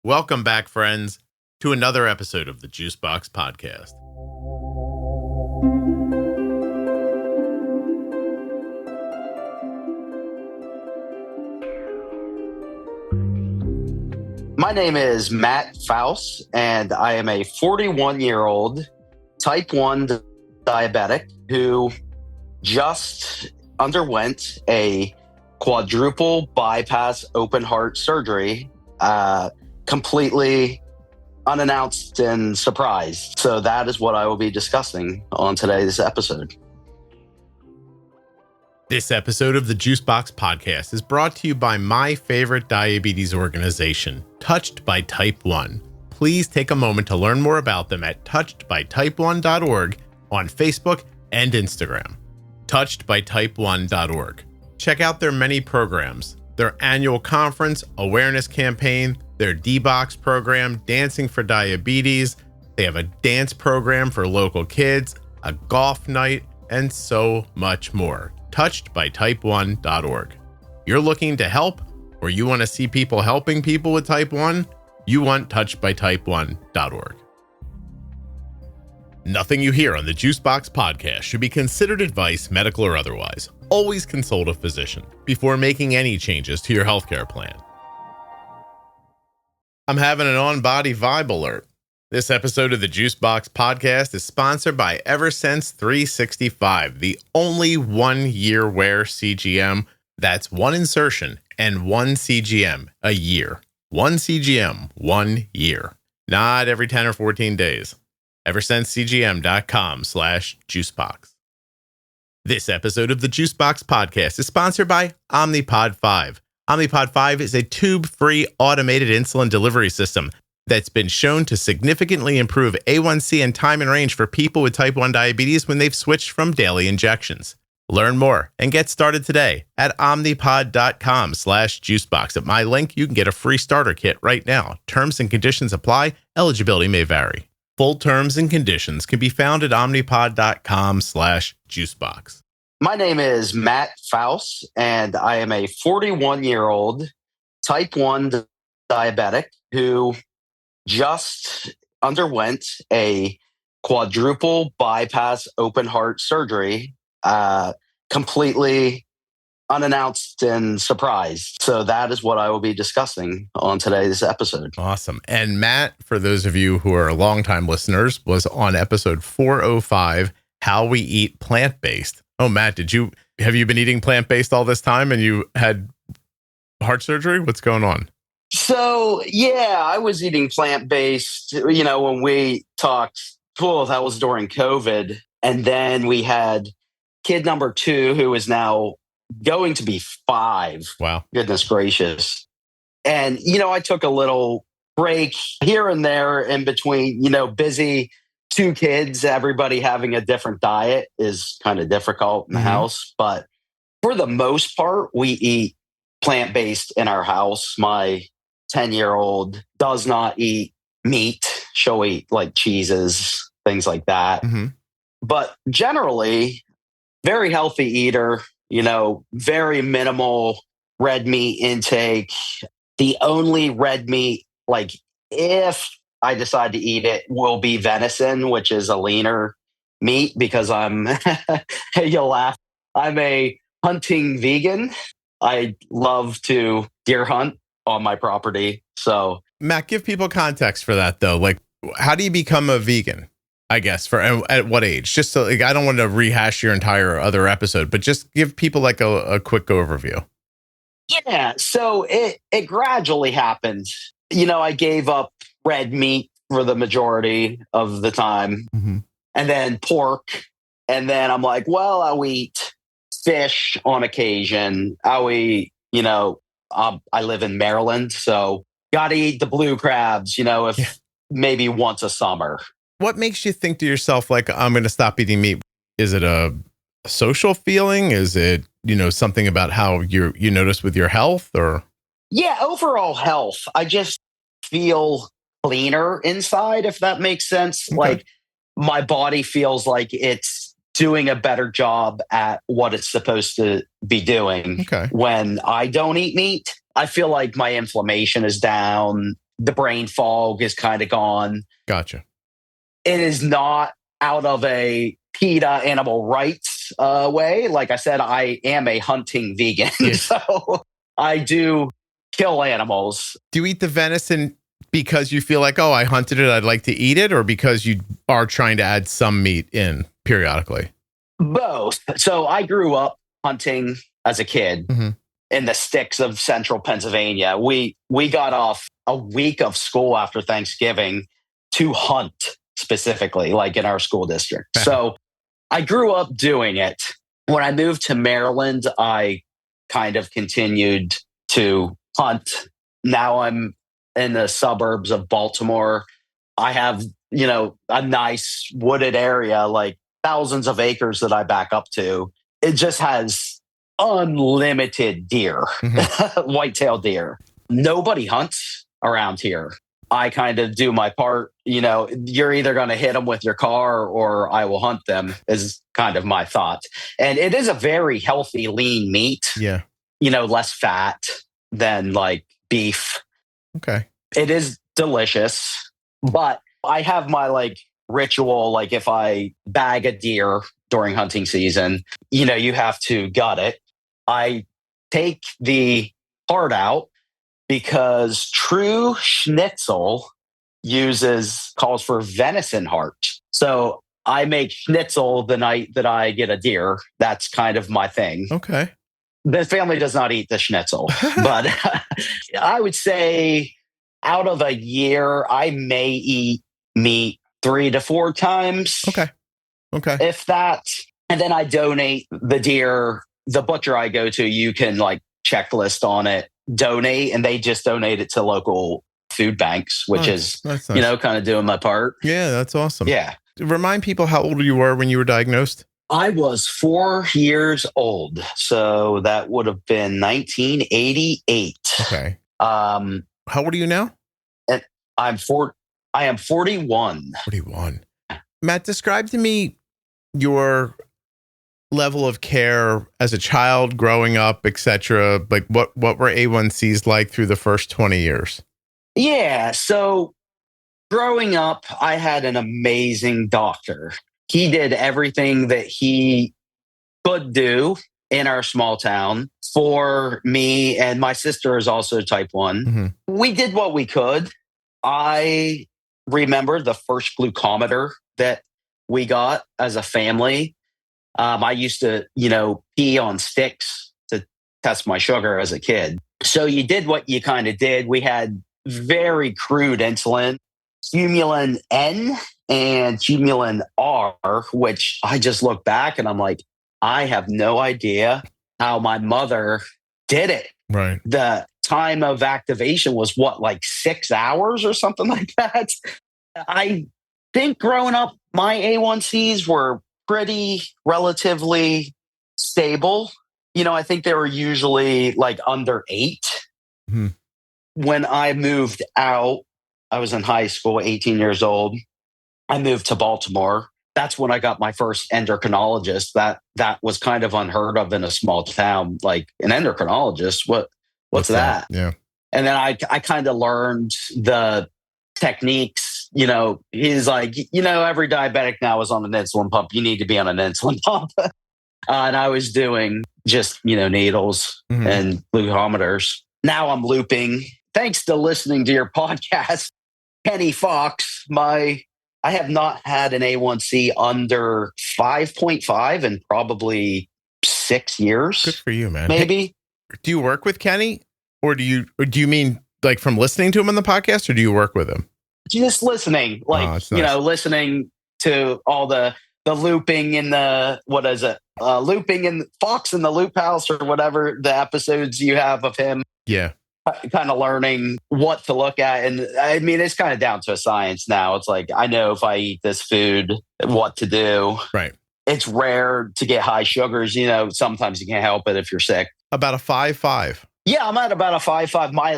Welcome back, friends, to another episode of the Juicebox Podcast. My name is Matt Faust, and I am a 41-year-old type 1 diabetic who just underwent a quadruple bypass open heart surgery, completely unannounced and surprised. So that is what I will be discussing on today's episode. This episode of the Juicebox Podcast is brought to you by my favorite diabetes organization, Touched by Type 1. Please take a moment to learn more about them at touchedbytype1.org on Facebook and Instagram. Touchedbytype1.org. Check out their many programs, their annual conference, awareness campaign, their D-Box program, Dancing for Diabetes. They have a dance program for local kids, a golf night, and so much more. Touchedbytype1.org. You're looking to help, or you want to see people helping people with type 1? You want touchedbytype1.org. Nothing you hear on the Juicebox Podcast should be considered advice, medical or otherwise. Always consult a physician before making any changes to your healthcare plan. I'm having an on-body vibe alert. This episode of the Juicebox Podcast is sponsored by Eversense 365, the only 1-year wear CGM. That's one insertion and one CGM a year. One CGM, 1 year. Not every 10 or 14 days. EversenseCGM.com/juicebox. This episode of the Juicebox Podcast is sponsored by Omnipod 5. Omnipod 5 is a tube-free automated insulin delivery system that's been shown to significantly improve A1C and time in range for people with type 1 diabetes when they've switched from daily injections. Learn more and get started today at omnipod.com/juicebox. At my link, you can get a free starter kit right now. Terms and conditions apply. Eligibility may vary. Full terms and conditions can be found at omnipod.com/juicebox. My name is Matt Faust, and I am a 41-year-old type 1 diabetic who just underwent a quadruple bypass open heart surgery, completely unannounced and surprised. So that is what I will be discussing on today's episode. Awesome. And Matt, for those of you who are longtime listeners, was on episode 405, How We Eat Plant-Based. Oh, Matt, have you been eating plant-based all this time and you had heart surgery? What's going on? So, yeah, I was eating plant-based, when we talked, that was during COVID. And then we had kid number 2, who is now going to be 5. Wow. Goodness gracious. And, I took a little break here and there in between, busy 2 kids. Everybody having a different diet is kind of difficult in the house. But for the most part, we eat plant-based in our house. My 10-year-old does not eat meat. She'll eat like cheeses, things like that. But generally, very healthy eater, very minimal red meat intake. The only red meat, like if I decide to eat it, will be venison, which is a leaner meat because you'll laugh, I'm a hunting vegan. I love to deer hunt on my property. So, Matt, give people context for that, though. Like, how do you become a vegan? I guess at what age? Just so, I don't want to rehash your entire other episode, but just give people like a quick overview. Yeah. So it gradually happened. I gave up red meat for the majority of the time, and then pork. And then I'm like, well, I'll eat fish on occasion. I'll eat, I live in Maryland, so got to eat the blue crabs, maybe once a summer. What makes you think to yourself, like, I'm going to stop eating meat? Is it a social feeling? Is it, something about how you notice with your health or? Yeah, overall health. I just feel cleaner inside, if that makes sense. Okay. Like my body feels like it's doing a better job at what it's supposed to be doing. Okay. When I don't eat meat, I feel like my inflammation is down. the brain fog is kind of gone. Gotcha. It is not out of a PETA animal rights way. Like I said, I am a hunting vegan. Yeah. So I do kill animals. Do you eat the venison because you feel like, oh, I hunted it, I'd like to eat it, or because you are trying to add some meat in periodically? Both. So I grew up hunting as a kid in the sticks of central Pennsylvania. We got off a week of school after Thanksgiving to hunt specifically, like in our school district. So I grew up doing it. When I moved to Maryland, I kind of continued to hunt. Now I'm in the suburbs of Baltimore. I have, a nice wooded area, like thousands of acres that I back up to. It just has unlimited deer, white-tailed deer. Nobody hunts around here. I kind of do my part. You're either going to hit them with your car or I will hunt them is kind of my thought. And it is a very healthy, lean meat. Yeah. Less fat than like beef. Okay. It is delicious, but I have my ritual. Like if I bag a deer during hunting season, you have to gut it. I take the heart out because true schnitzel calls for venison heart. So I make schnitzel the night that I get a deer. That's kind of my thing. Okay. The family does not eat the schnitzel, but I would say out of a year, I may eat meat 3 to 4 times. Okay. If that. And then I donate the deer. The butcher I go to, you can checklist on it, donate, and they just donate it to local food banks, which is, nice. Kind of doing my part. Yeah, that's awesome. Yeah. Remind people how old you were when you were diagnosed. I was 4 years old. So that would have been 1988. Okay. How old are you now? I am 41. 41. Matt, describe to me your level of care as a child, growing up, etc. Like what were A1Cs like through the first 20 years? Yeah. So growing up, I had an amazing doctor. He did everything that he could do in our small town for me. And my sister is also type 1. We did what we could. I remember the first glucometer that we got as a family. I used to, pee on sticks to test my sugar as a kid. So you did what you kind of did. We had very crude insulin, Humulin N and Humulin R, which I just look back and I'm like, I have no idea how my mother did it. Right. The time of activation was 6 hours or something like that. I think growing up, my A1Cs were pretty relatively stable. I think they were usually under 8. When I moved out, I was in high school, 18 years old. I moved to Baltimore. That's when I got my first endocrinologist. That was kind of unheard of in a small town. Like an endocrinologist, what's that? Yeah. And then I kind of learned the techniques. He's like, every diabetic now is on an insulin pump. You need to be on an insulin pump. And I was doing just, needles and glucometers. Now I'm looping. Thanks to listening to your podcast, Penny Fox, I have not had an A1C under 5.5 in probably 6 years. Good for you, man. Maybe. Hey, do you work with Kenny, or do you mean from listening to him on the podcast, or do you work with him? Just listening, nice. Listening to all the looping in the, what is it? Looping in Fox in the Loop House or whatever the episodes you have of him. Yeah. Kind of learning what to look at. And I mean, it's kind of down to a science now. It's like, I know if I eat this food, what to do. Right. It's rare to get high sugars. Sometimes you can't help it if you're sick. About a 5.5. Yeah, I'm at about a 5.5. My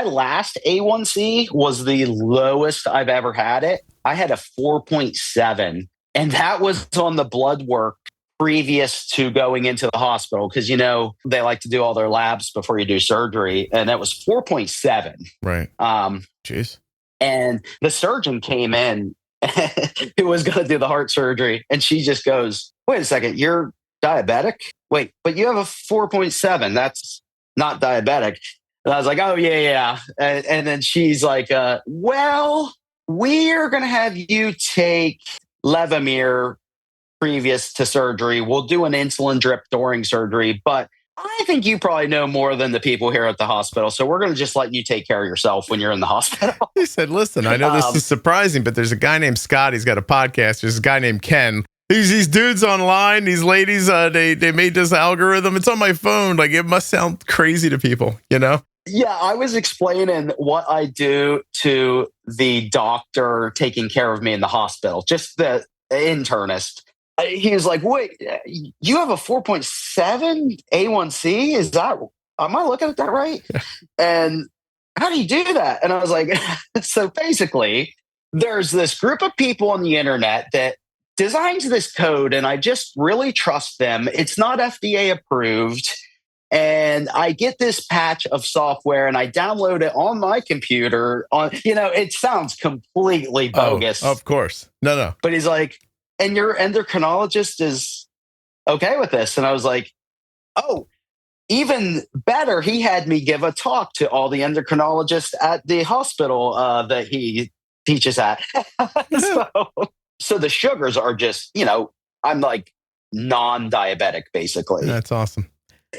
last A1C was the lowest I've ever had it. I had a 4.7, and that was on the blood work previous to going into the hospital, because, they like to do all their labs before you do surgery. And that was 4.7. Right. Jeez. And the surgeon came in who was going to do the heart surgery. And she just goes, wait a second, you're diabetic? Wait, but you have a 4.7. That's not diabetic. And I was like, oh, yeah. And then she's like, well, we're going to have you take Levemir previous to surgery. We'll do an insulin drip during surgery, but I think you probably know more than the people here at the hospital. So we're going to just let you take care of yourself when you're in the hospital. He said, listen, I know this is surprising, but there's a guy named Scott. He's got a podcast. There's a guy named Ken. These dudes online, these ladies, they made this algorithm. It's on my phone. Like, it must sound crazy to people, Yeah, I was explaining what I do to the doctor taking care of me in the hospital, just the internist. He was like, wait, you have a 4.7 A1C? Am I looking at that right? And how do you do that? And I was like, so basically, there's this group of people on the internet that designs this code, and I just really trust them. It's not FDA approved. And I get this patch of software and I download it on my computer. It sounds completely bogus. Oh, of course. No. But he's like, and your endocrinologist is okay with this. And I was like, oh, even better. He had me give a talk to all the endocrinologists at the hospital that he teaches at. So the sugars are just, I'm like non-diabetic, basically. That's awesome.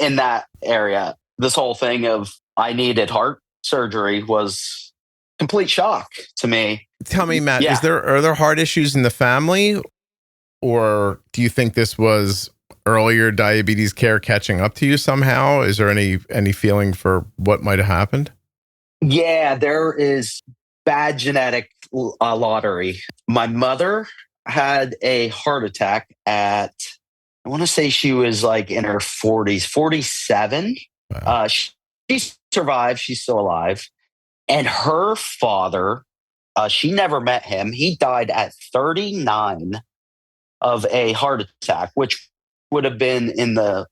In that area, this whole thing of I needed heart surgery was complete shock to me. Tell me, Matt, are there heart issues in the family? Or do you think this was earlier diabetes care catching up to you somehow? Is there any feeling for what might have happened? Yeah, there is bad genetic lottery. My mother had a heart attack at, I want to say she was like in her 40s, 47. Wow. She survived. She's still alive. And her father, she never met him. He died at 39 of a heart attack, which would have been in the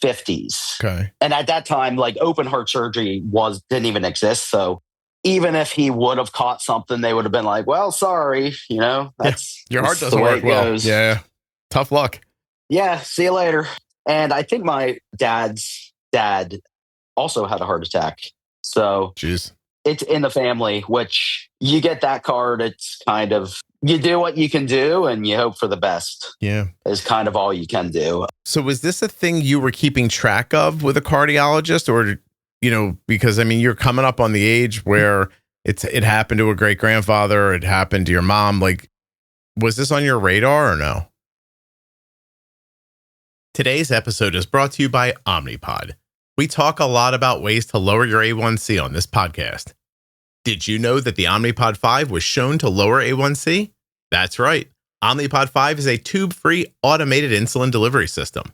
50s. Okay. And at that time, like open heart surgery didn't even exist. So even if he would have caught something, they would have been like, well, sorry, that's your heart doesn't work well. Goes. Yeah. Tough luck. Yeah. See you later. And I think my dad's dad also had a heart attack. So jeez. It's in the family, which you get that card. It's kind of, you do what you can do and you hope for the best. Yeah. Is kind of all you can do. So was this a thing you were keeping track of with a cardiologist, or, because you're coming up on the age where it happened to a great grandfather, it happened to your mom. Like, was this on your radar or no? Today's episode is brought to you by Omnipod. We talk a lot about ways to lower your A1C on this podcast. Did you know that the Omnipod 5 was shown to lower A1C? That's right. Omnipod 5 is a tube-free automated insulin delivery system,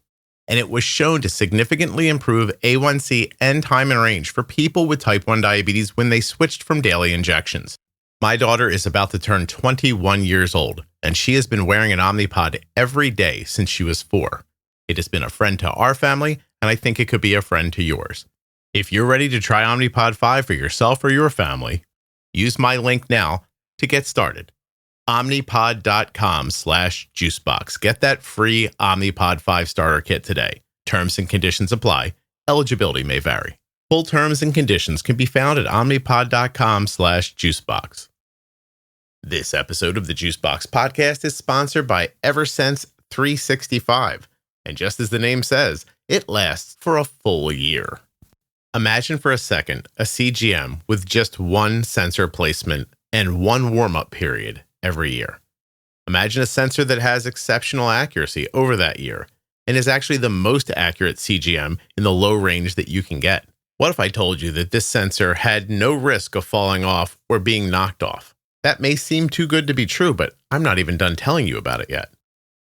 and it was shown to significantly improve A1C and time in range for people with type 1 diabetes when they switched from daily injections. My daughter is about to turn 21 years old, and she has been wearing an Omnipod every day since she was 4. It has been a friend to our family, and I think it could be a friend to yours. If you're ready to try Omnipod 5 for yourself or your family, use my link now to get started. Omnipod.com/juicebox. Get that free Omnipod 5 starter kit today. Terms and conditions apply. Eligibility may vary. Full terms and conditions can be found at omnipod.com/juicebox. This episode of the Juicebox Podcast is sponsored by Eversense 365. And just as the name says, it lasts for a full year. Imagine for a second a CGM with just one sensor placement and one warm-up period every year. Imagine a sensor that has exceptional accuracy over that year and is actually the most accurate CGM in the low range that you can get. What if I told you that this sensor had no risk of falling off or being knocked off? That may seem too good to be true, but I'm not even done telling you about it yet.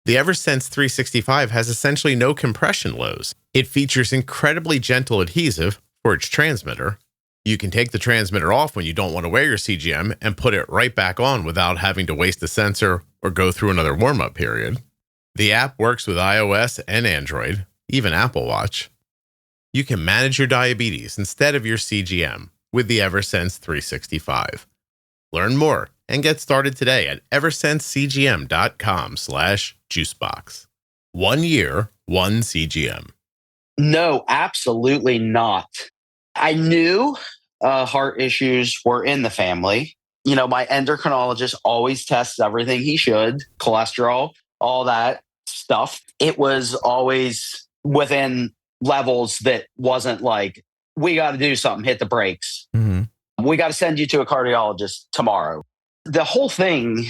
The Eversense 365 has essentially no compression lows. It features incredibly gentle adhesive for its transmitter. You can take the transmitter off when you don't want to wear your CGM and put it right back on without having to waste a sensor or go through another warm-up period. The app works with iOS and Android, even Apple Watch. You can manage your diabetes instead of your CGM with the Eversense 365. Learn more and get started today at eversensecgm.com/juicebox. 1 year, 1 CGM. No, absolutely not. I knew heart issues were in the family. You know, my endocrinologist always tests everything he should, cholesterol, all that stuff. It was always within levels that wasn't like, we got to do something, hit the brakes. We got to send you to a cardiologist tomorrow. The whole thing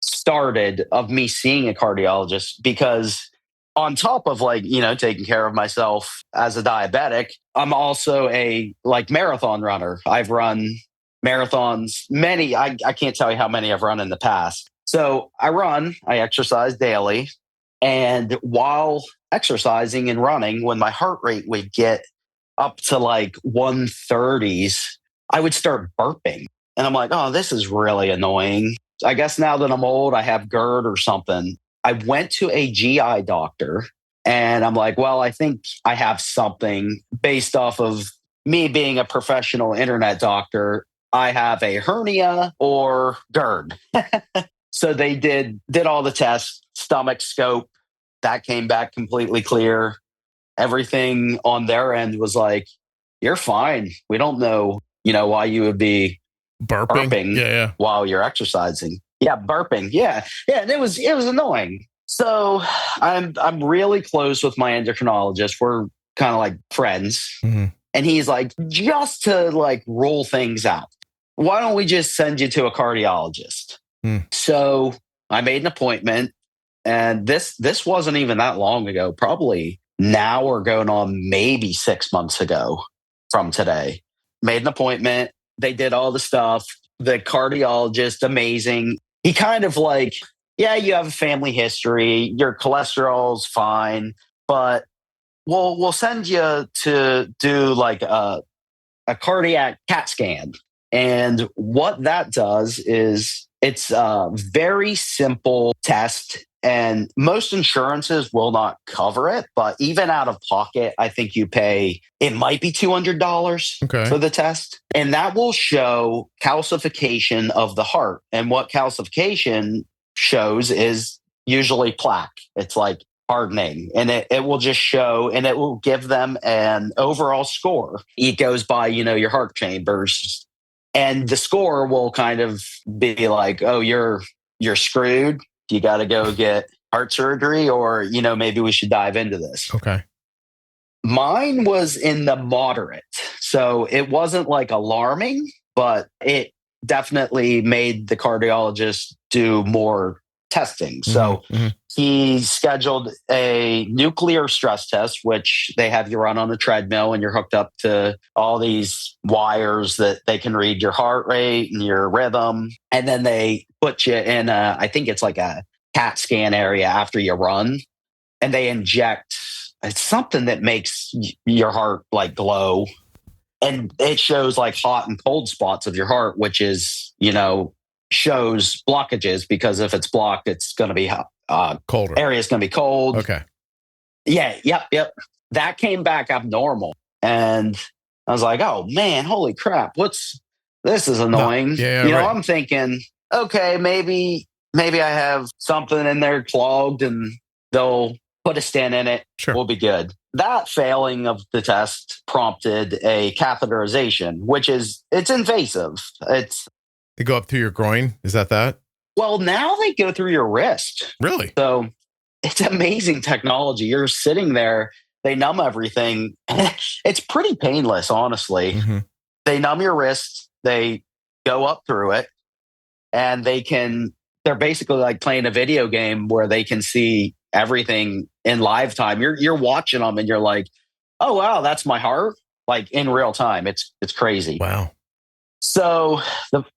started of me seeing a cardiologist because on top of like, you know, taking care of myself as a diabetic, I'm also a like marathon runner. I've run marathons, many, I can't tell you how many I've run in the past. So I exercise daily. And while exercising and running, when my heart rate would get up to like 130s, I would start burping. And I'm like, oh, this is really annoying. I guess now that I'm old, I have GERD or something. I went to a GI doctor and I'm like, well, I think I have something based off of me being a professional internet doctor. I have a hernia or GERD. So they did all the tests, stomach scope, that came back completely clear. Everything on their end was like, you're fine. We don't know, you know, why you would be burping while you're exercising. Yeah, burping. Yeah. And it was annoying. So I'm really close with my endocrinologist. We're kind of like friends. And he's like, just to like roll things out, why don't we just send you to a cardiologist? So I made an appointment, and this wasn't even that long ago. Probably now we're going on maybe 6 months ago from today. Made an appointment. They did all the stuff. The cardiologist, amazing. He kind of like, yeah, you have a family history. Your cholesterol's fine, but we'll send you to do like a cardiac CAT scan. And what that does is it's a very simple test, and most insurances will not cover it. But even out of pocket, I think you pay, it might be $200 for the test. And that will show calcification of the heart. And what calcification shows is usually plaque. It's like hardening, and it will just show, and it will give them an overall score. It goes by, you know, your heart chambers. And the score will kind of be like, oh, you're screwed. You got to go get heart surgery, or, you know, maybe we should dive into this. Okay. Mine was in the moderate. So it wasn't like alarming, but it definitely made the cardiologist do more testing. So he scheduled a nuclear stress test, which they have you run on a treadmill, and you're hooked up to all these wires that they can read your heart rate and your rhythm. And then they put you in I think it's like a CAT scan area after you run, and they inject, it's something that makes your heart like glow. And it shows like hot and cold spots of your heart, which is, you know, shows blockages, because if it's blocked, it's going to be colder. Area is going to be cold. Okay. Yeah. Yep. That came back abnormal. And I was like, oh man, holy crap. This is annoying. I'm thinking, okay, maybe I have something in there clogged and they'll put a stent in it. Sure. We'll be good. That failing of the test prompted a catheterization, it's invasive. They go up through your groin. Is that? Well, now they go through your wrist. Really? So it's amazing technology. You're sitting there, they numb everything. It's pretty painless, honestly. They numb your wrist, they go up through it, and they're basically like playing a video game where they can see everything in live time. You're watching them and you're like, oh wow, that's my heart, like in real time. It's crazy. Wow. So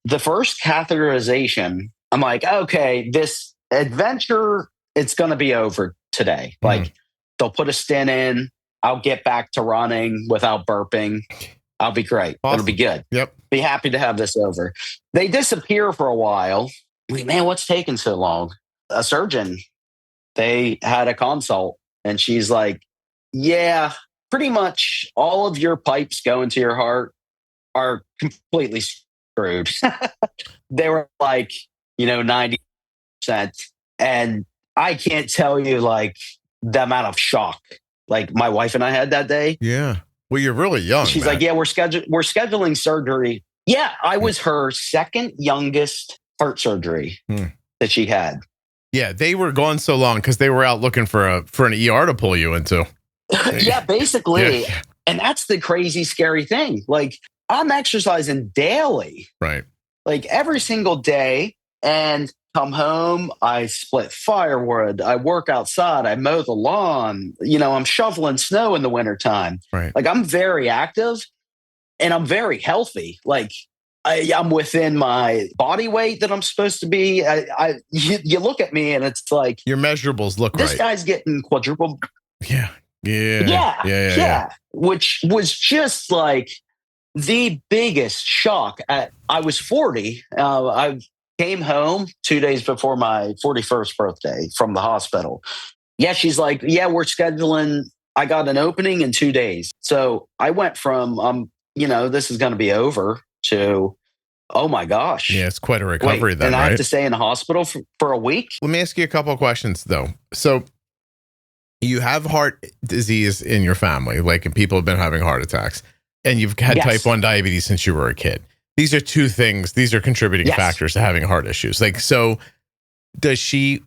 the first catheterization, I'm like, okay, this adventure, it's going to be over today. Like they'll put a stent in. I'll get back to running without burping. I'll be great. Awesome. It'll be good. Yep. Be happy to have this over. They disappear for a while. Man, what's taking so long? A surgeon they had a consult and she's like, yeah, pretty much all of your pipes going to your heart are completely screwed. They were like, 90%. And I can't tell you like the amount of shock like my wife and I had that day. Yeah. Well, you're really young. She's Matt. like, yeah, we're scheduling surgery. Yeah. I was her second youngest heart surgery that she had. Yeah. They were gone so long because they were out looking for an ER to pull you into. Yeah, basically. Yeah. And that's the crazy, scary thing. Like, I'm exercising daily. Right. Like every single day, and come home, I split firewood, I work outside, I mow the lawn, I'm shoveling snow in the wintertime. Right. Like I'm very active and I'm very healthy. Like I'm within my body weight that I'm supposed to be. You look at me and it's like your measurables look this right. guy's getting quadruple. Yeah. Which was just like the biggest shock. I was 40. I came home 2 days before my 41st birthday from the hospital. Yeah, she's like, yeah, we're scheduling. I got an opening in 2 days. So I went from, this is going to be over to, oh my gosh. Yeah, it's quite a recovery then, and right? I have to stay in the hospital for a week? Let me ask you a couple of questions though. So you have heart disease in your family, like and people have been having heart attacks, and you've had type 1 diabetes since you were a kid. These are two things. These are contributing factors to having heart issues. Like, so does she,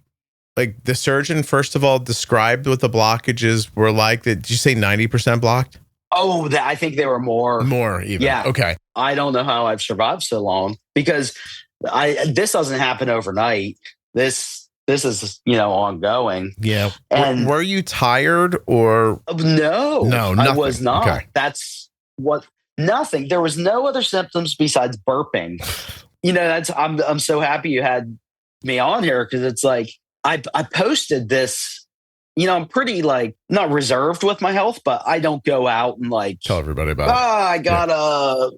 like the surgeon, first of all, described what the blockages were like? Did you say 90% blocked? Oh, I think they were more. More even. Yeah. Okay. I don't know how I've survived so long because this doesn't happen overnight. This is, ongoing. Yeah. And were you tired or? No, nothing. I was not. Okay. That's nothing. There was no other symptoms besides burping. I'm so happy you had me on here because it's like, I posted this, I'm pretty like not reserved with my health, but I don't go out and like tell everybody about I gotta,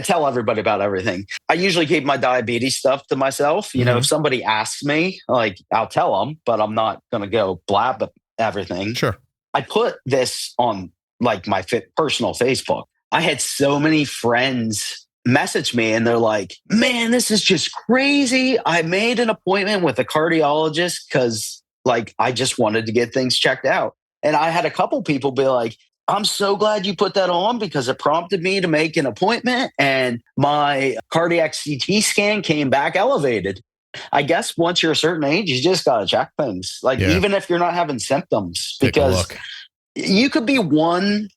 tell everybody about everything. I usually keep my diabetes stuff to myself. If somebody asks me, like I'll tell them, but I'm not going to go blab everything. Sure. I put this on like my personal Facebook. I had so many friends message me and they're like, man, this is just crazy. I made an appointment with a cardiologist because like I just wanted to get things checked out. And I had a couple people be like, I'm so glad you put that on because it prompted me to make an appointment and my cardiac CT scan came back elevated. I guess once you're a certain age, you just got to check things. Like even if you're not having symptoms, because you could be one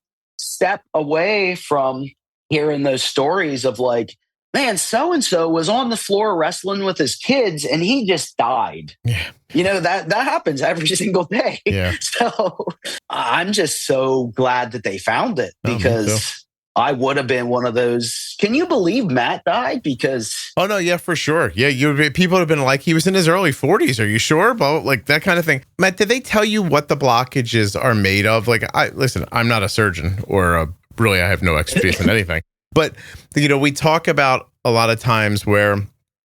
step away from hearing those stories of like, man, so-and-so was on the floor wrestling with his kids and he just died. Yeah. That happens every single day. Yeah. So I'm just so glad that they found it because I would have been one of those. Can you believe Matt died? Because oh no, yeah, for sure. Yeah, people have been like, he was in his early 40s. Are you sure? But like that kind of thing. Matt, did they tell you what the blockages are made of? Like, listen, I'm not a surgeon or really, I have no expertise in anything. But we talk about a lot of times where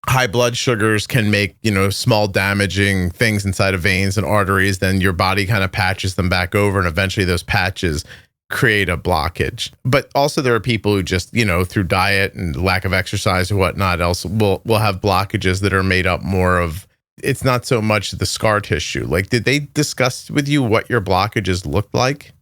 high blood sugars can make, small damaging things inside of veins and arteries. Then your body kind of patches them back over. And eventually those patches create a blockage. But also there are people who just, through diet and lack of exercise or whatnot else will have blockages that are made up more of, it's not so much the scar tissue. Like, did they discuss with you what your blockages looked like?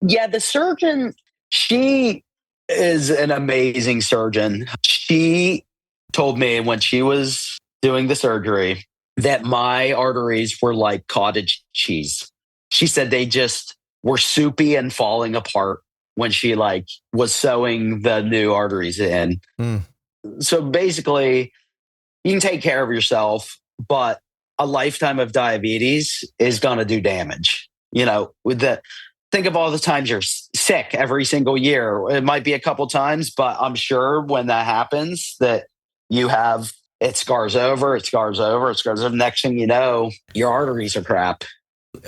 Yeah, the surgeon, she is an amazing surgeon. She told me when she was doing the surgery that my arteries were like cottage cheese. She said they just were soupy and falling apart when she like was sewing the new arteries in. So basically you can take care of yourself, but a lifetime of diabetes is going to do damage. Think of all the times you're sick every single year. It might be a couple times, but I'm sure when that happens that it scars over. Next thing you know, your arteries are crap.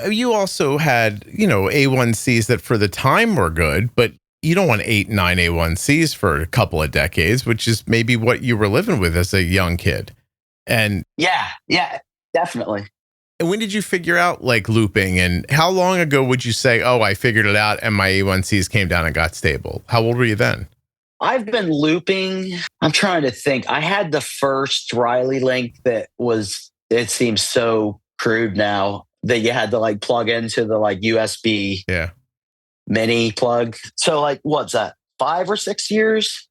You also had, A1Cs that for the time were good, but you don't want 8, 9 A1Cs for a couple of decades, which is maybe what you were living with as a young kid. And yeah, definitely. And when did you figure out like looping, and how long ago would you say, oh, I figured it out and my A1Cs came down and got stable? How old were you then? I've been looping. I'm trying to think. I had the first Riley link that was, it seems so crude now that you had to like plug into the like USB mini plug. So like, what's that? 5 or 6 years,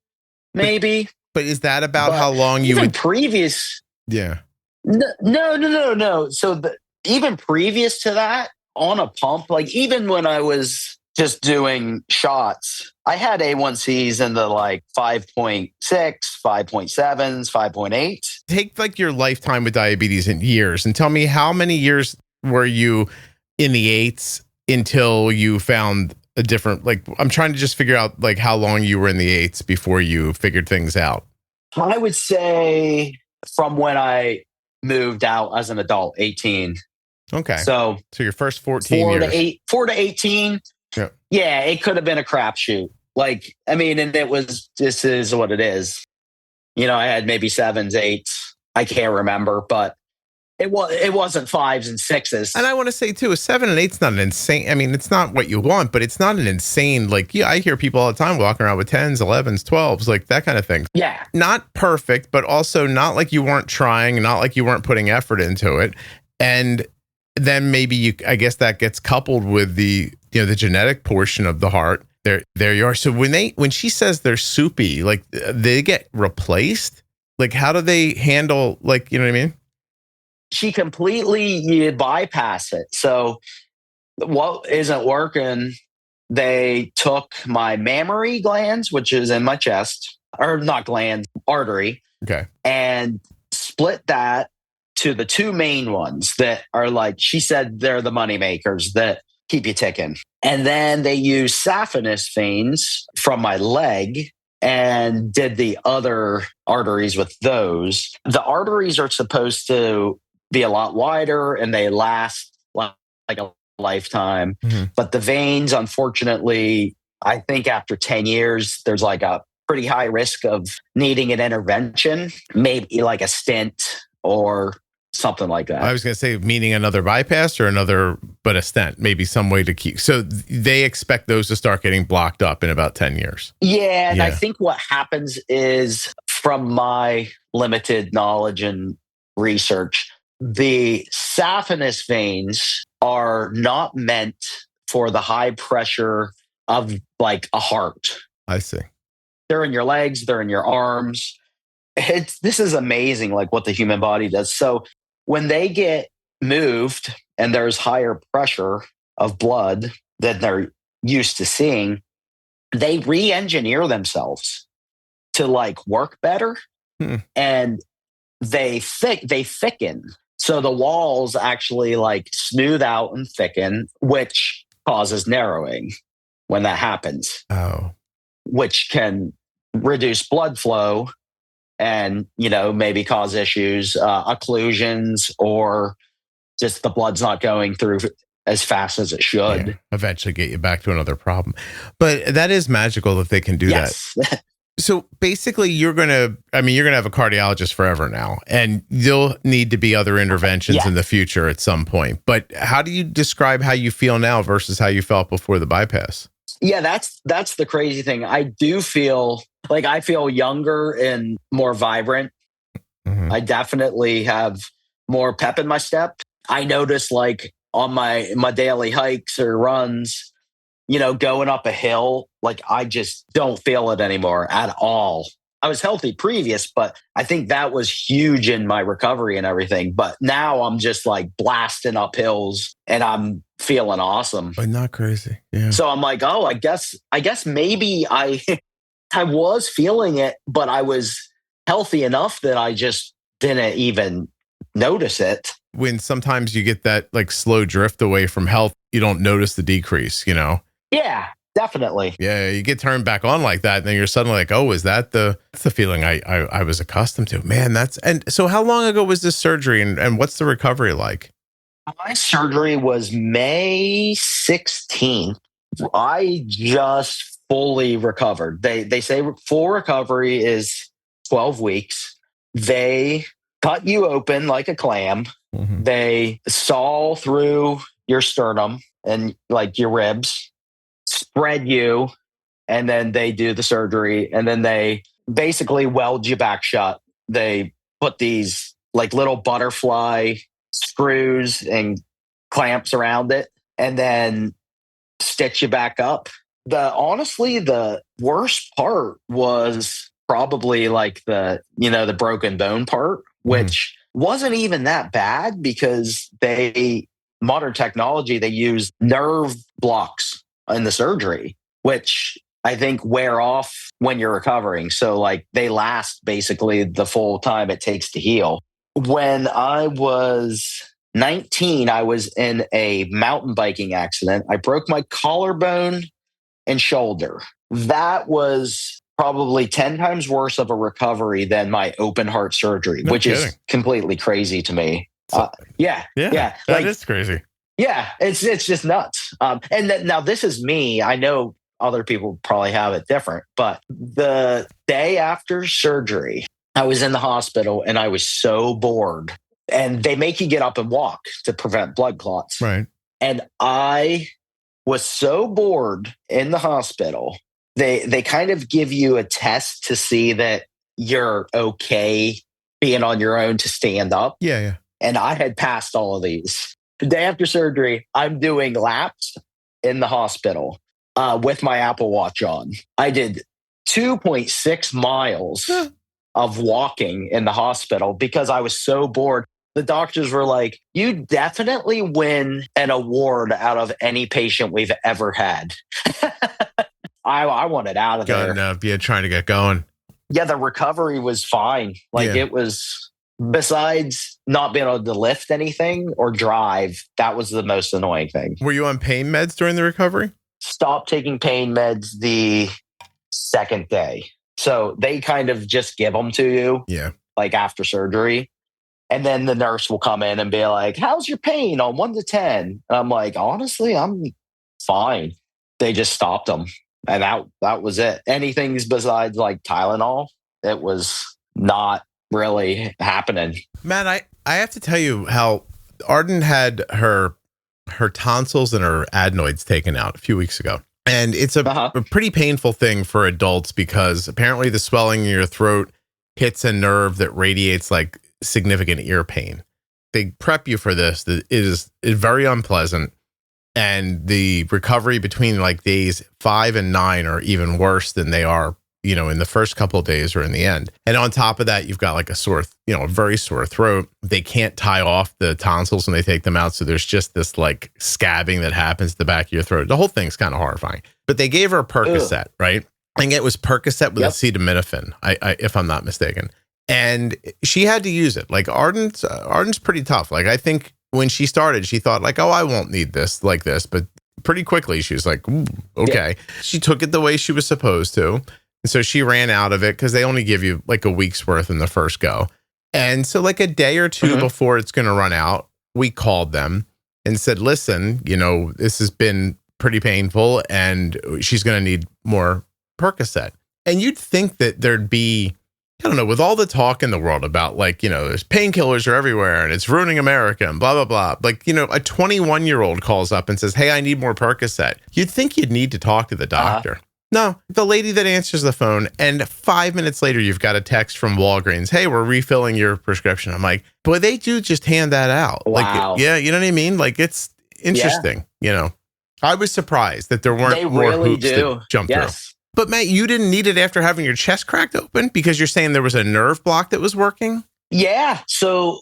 maybe. But is that about how long you would previous? Yeah. No. So even previous to that, on a pump, like even when I was just doing shots, I had A1Cs in the like 5.6, 5.7s, 5.8. Take like your lifetime with diabetes in years and tell me how many years were you in the 8s until you found a different, like, I'm trying to just figure out like how long you were in the 8s before you figured things out. I would say from when I moved out as an adult, 18. Okay. So your first 14 years. 4 to 18. Yeah, it could have been a crapshoot. Like, I mean, and this is what it is. You know, I had maybe 7s, 8s. I can't remember, but it wasn't 5s and 6s. And I want to say too, a 7 and 8's not an insane. I mean, it's not what you want, but it's not an insane, like, yeah, I hear people all the time walking around with 10s, 11s, 12s, like that kind of thing. Yeah. Not perfect, but also not like you weren't trying, not like you weren't putting effort into it. And then maybe I guess that gets coupled with the genetic portion of the heart. There you are. So when she says they're soupy, like they get replaced, like how do they handle, like, you know what I mean? She completely bypass it. So what isn't working, they took my mammary glands, which is in my chest, or not glands, artery. Okay. And split that to the 2 main ones that are like, she said they're the money makers that keep you ticking. And then they use saphenous veins from my leg and did the other arteries with those. The arteries are supposed to be a lot wider and they last like a lifetime. Mm-hmm. But the veins, unfortunately, I think after 10 years, there's like a pretty high risk of needing an intervention, maybe like a stent or something like that. I was going to say, meaning another bypass or but a stent, maybe some way to keep. So they expect those to start getting blocked up in about 10 years. Yeah. And I think what happens is, from my limited knowledge and research, the saphenous veins are not meant for the high pressure of like a heart. I see. They're in your legs, they're in your arms. This is amazing, like what the human body does. So when they get moved and there's higher pressure of blood than they're used to seeing, they re-engineer themselves to like work better. And they thicken. So the walls actually like smooth out and thicken, which causes narrowing when that happens. Oh. Which can reduce blood flow and, maybe cause issues, occlusions, or just the blood's not going through as fast as it should. Yeah, eventually get you back to another problem. But that is magical that they can do that. So basically you're going to have a cardiologist forever now, and there'll need to be other interventions in the future at some point. But how do you describe how you feel now versus how you felt before the bypass? Yeah, that's the crazy thing. I do feel like I feel younger and more vibrant. Mm-hmm. I definitely have more pep in my step. I notice like on my daily hikes or runs, going up a hill, like I just don't feel it anymore at all. I was healthy previous, but I think that was huge in my recovery and everything. But now I'm just like blasting up hills and I'm feeling awesome. But not crazy. Yeah. So I'm like, oh, I guess maybe I was feeling it, but I was healthy enough that I just didn't even notice it. When sometimes you get that like slow drift away from health, you don't notice the decrease, Yeah, definitely. Yeah, you get turned back on like that, and then you're suddenly like, oh, that's the feeling I was accustomed to. Man, and so how long ago was this surgery, and what's the recovery like? My surgery was May 16th. I just fully recovered. They say full recovery is 12 weeks. They cut you open like a clam. Mm-hmm. They saw through your sternum and like your ribs, spread you, and then they do the surgery. And then they basically weld you back shut. They put these like little butterfly screws and clamps around it and then stitch you back up. Honestly, the worst part was probably like the broken bone part, which wasn't even that bad because modern technology, they use nerve blocks in the surgery, which I think wear off when you're recovering. So like they last basically the full time it takes to heal. When I was 19, I was in a mountain biking accident. I broke my collarbone and shoulder. That was probably 10 times worse of a recovery than my open heart surgery, which is completely crazy to me. Yeah. That is crazy. Yeah, it's just nuts. Now this is me. I know other people probably have it different, but the day after surgery, I was in the hospital and I was so bored. And they make you get up and walk to prevent blood clots. Right. And I was so bored in the hospital. They kind of give you a test to see that you're okay being on your own to stand up. Yeah. And I had passed all of these. The day after surgery, I'm doing laps in the hospital with my Apple Watch on. I did 2.6 miles of walking in the hospital because I was so bored. The doctors were like, you definitely win an award out of any patient we've ever had. I wanted out of there. Trying to get going. Yeah, the recovery was fine. It was, besides not being able to lift anything or drive, that was the most annoying thing. Were you on pain meds during the recovery? Stopped taking pain meds the second day. So they kind of just give them to you. Yeah. Like after surgery. And then the nurse will come in and be like, how's your pain on 1 to 10? And I'm like, honestly, I'm fine. They just stopped them. And that was it. Anything besides like Tylenol, it was not really happening. Man, I have to tell you how Arden had her tonsils and her adenoids taken out a few weeks ago. And it's a pretty painful thing for adults because apparently the swelling in your throat hits a nerve that radiates like significant ear pain. They prep you for this. It is very unpleasant. And the recovery between like days 5 and 9 are even worse than they are, in the first couple of days or in the end. And on top of that, you've got like a very sore throat. They can't tie off the tonsils when they take them out. So there's just this like scabbing that happens at the back of your throat. The whole thing's kind of horrifying. But they gave her a Percocet, right? I think it was Percocet with acetaminophen, if I'm not mistaken. And she had to use it. Like Arden's pretty tough. Like I think when she started, she thought like, oh, I won't need this like this. But pretty quickly, she was like, okay. Yeah. She took it the way she was supposed to. And so she ran out of it because they only give you like a week's worth in the first go. And so like a day or two before it's going to run out, we called them and said, listen, this has been pretty painful and she's going to need more Percocet. And you'd think that there'd be, I don't know, with all the talk in the world about like, there's painkillers are everywhere and it's ruining America and blah, blah, blah. Like, a 21-year-old calls up and says, hey, I need more Percocet. You'd think you'd need to talk to the doctor. No, the lady that answers the phone and 5 minutes later, you've got a text from Walgreens. Hey, we're refilling your prescription. I'm like, boy, they do just hand that out. Wow. Like, yeah, you know what I mean? Like, it's interesting. I was surprised that there weren't more hoops to jump through. But Matt, you didn't need it after having your chest cracked open because you're saying there was a nerve block that was working? Yeah. So